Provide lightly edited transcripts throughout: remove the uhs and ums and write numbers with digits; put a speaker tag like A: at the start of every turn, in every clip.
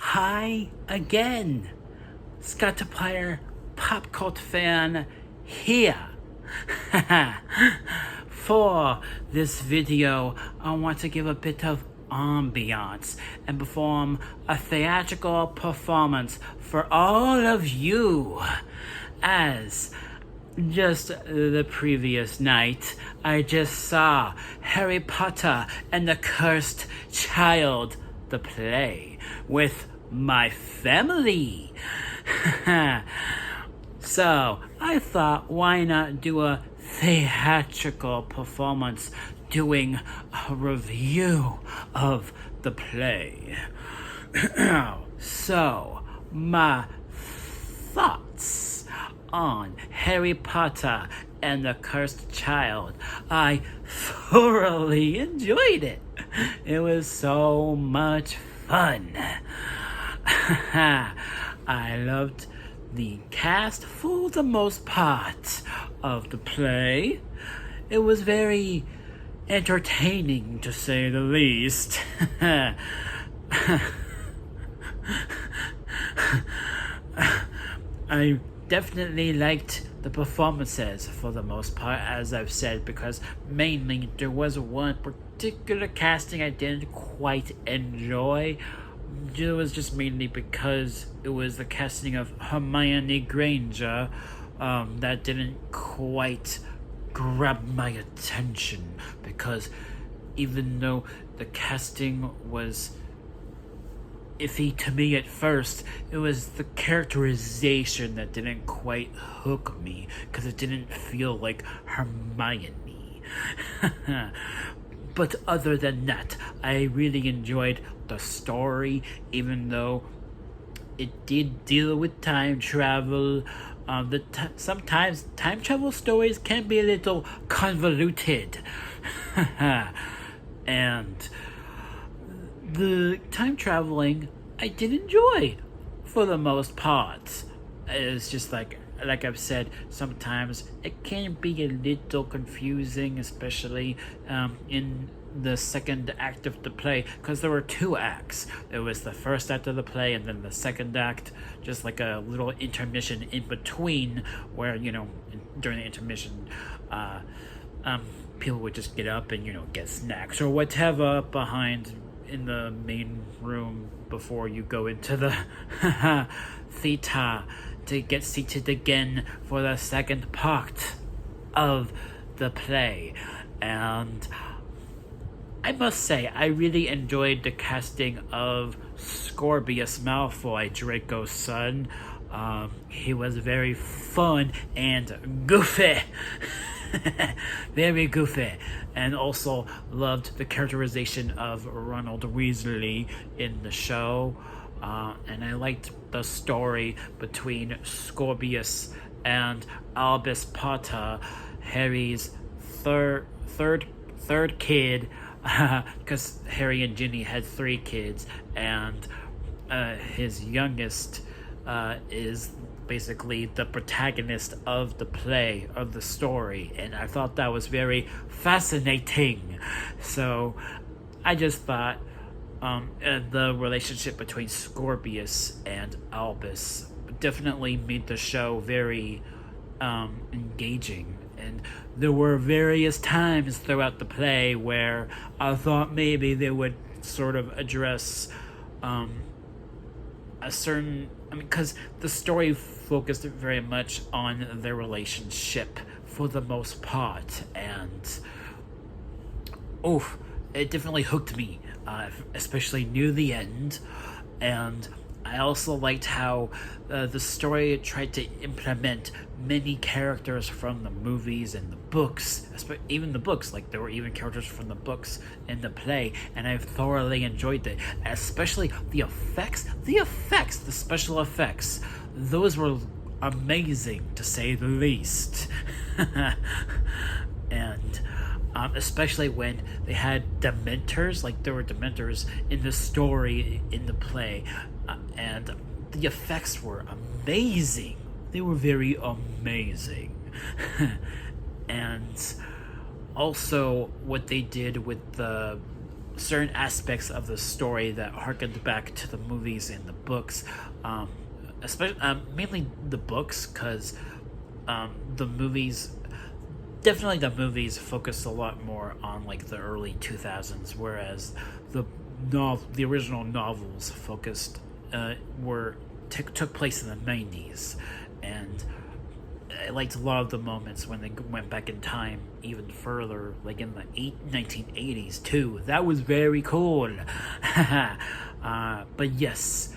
A: Hi again, Scottiplier pop cult fan here. For this video, I want to give a bit of ambiance and perform a theatrical performance for all of you. As just the previous night, I just saw Harry Potter and the Cursed Child, the play, with my family. So I thought, why not do a theatrical performance doing a review of the play? So, my thoughts on Harry Potter and the Cursed Child. I thoroughly enjoyed it. It was so much fun. I loved the cast for the most part of the play. It was very entertaining, to say the least. I definitely liked the performances for the most part, as I've said, because mainly there was one particular casting I didn't quite enjoy. It was just mainly because it was the casting of Hermione Granger that didn't quite grab my attention, because even though the casting was iffy to me at first, it was the characterization that didn't quite hook me, because it didn't feel like Hermione. But other than that, I really enjoyed the story, even though it did deal with time travel. Sometimes time travel stories can be a little convoluted. And the time traveling I did enjoy for the most part. It's just like I've said, sometimes it can be a little confusing, especially in the second act of the play, because there were two acts. There was the first act of the play and then the second act, just like a little intermission in between, where, during the intermission, people would just get up and, get snacks or whatever behind in the main room before you go into the theater to get seated again for the second part of the play. And I must say, I really enjoyed the casting of Scorpius Malfoy, Draco's son. He was very fun and goofy. Very goofy. And also loved the characterization of Ronald Weasley in the show. And I liked the story between Scorpius and Albus Potter, Harry's third kid, because Harry and Ginny had 3 kids, and his youngest is basically the protagonist of the play, of the story, and I thought that was very fascinating. So I just thought the relationship between Scorpius and Albus definitely made the show very engaging. And there were various times throughout the play where I thought maybe they would sort of address a certain... because the story focused very much on their relationship for the most part, and it definitely hooked me, especially near the end. And I also liked how the story tried to implement many characters from the movies and the books, even the books. Like, there were even characters from the books in the play, and I thoroughly enjoyed it. Especially the effects, the special effects. Those were amazing, to say the least. And especially when they had Dementors, like there were Dementors in the story, in the play, and the effects were amazing. They were very amazing. And also what they did with the certain aspects of the story that harkened back to the movies and the books, especially mainly the books, because the movies definitely the movies focused a lot more on like the early 2000s, whereas the original novels focused took place in the 90s. And I liked a lot of the moments when they went back in time even further, like in the 1980s too. That was very cool. But yes,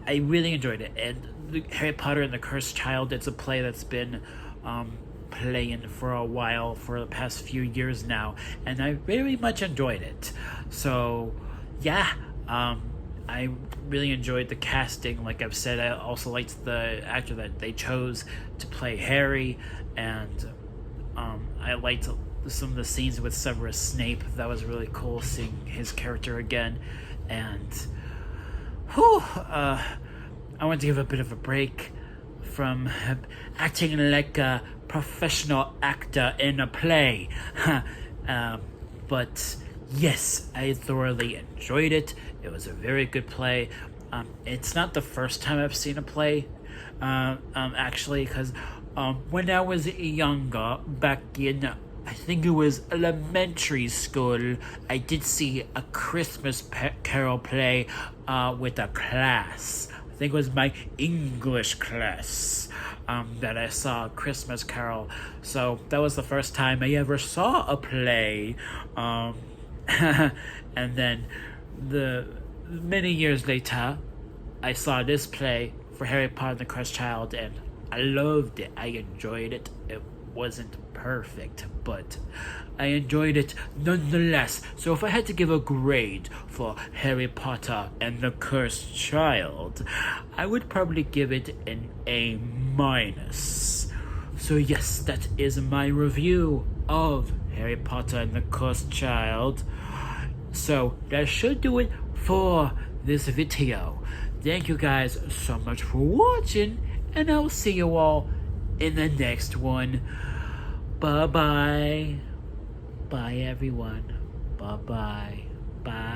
A: I really enjoyed it. And Harry Potter and the Cursed Child, it's a play that's been playing for a while, for the past few years now, and I very much enjoyed it. So yeah, I really enjoyed the casting. Like I've said, I also liked the actor that they chose to play Harry, and I liked some of the scenes with Severus Snape. That was really cool, seeing his character again. And I want to give a bit of a break from acting like a professional actor in a play. But yes, I thoroughly enjoyed it. It was a very good play. It's not the first time I've seen a play, actually, because when I was younger, back in, I think it was elementary school, I did see a Christmas carol play with a class. I think it was my English class that I saw Christmas Carol. So that was the first time I ever saw a play. And then many years later, I saw this play for Harry Potter and the Cursed Child, and I loved it. I enjoyed it. It wasn't perfect, but I enjoyed it nonetheless. So if I had to give a grade for Harry Potter and the Cursed Child, I would probably give it an A-. So yes, that is my review of Harry Potter and the Cursed Child. So that should do it for this video. Thank you guys so much for watching, and I'll see you all in the next one. Bye-bye. Bye, everyone. Bye-bye. Bye.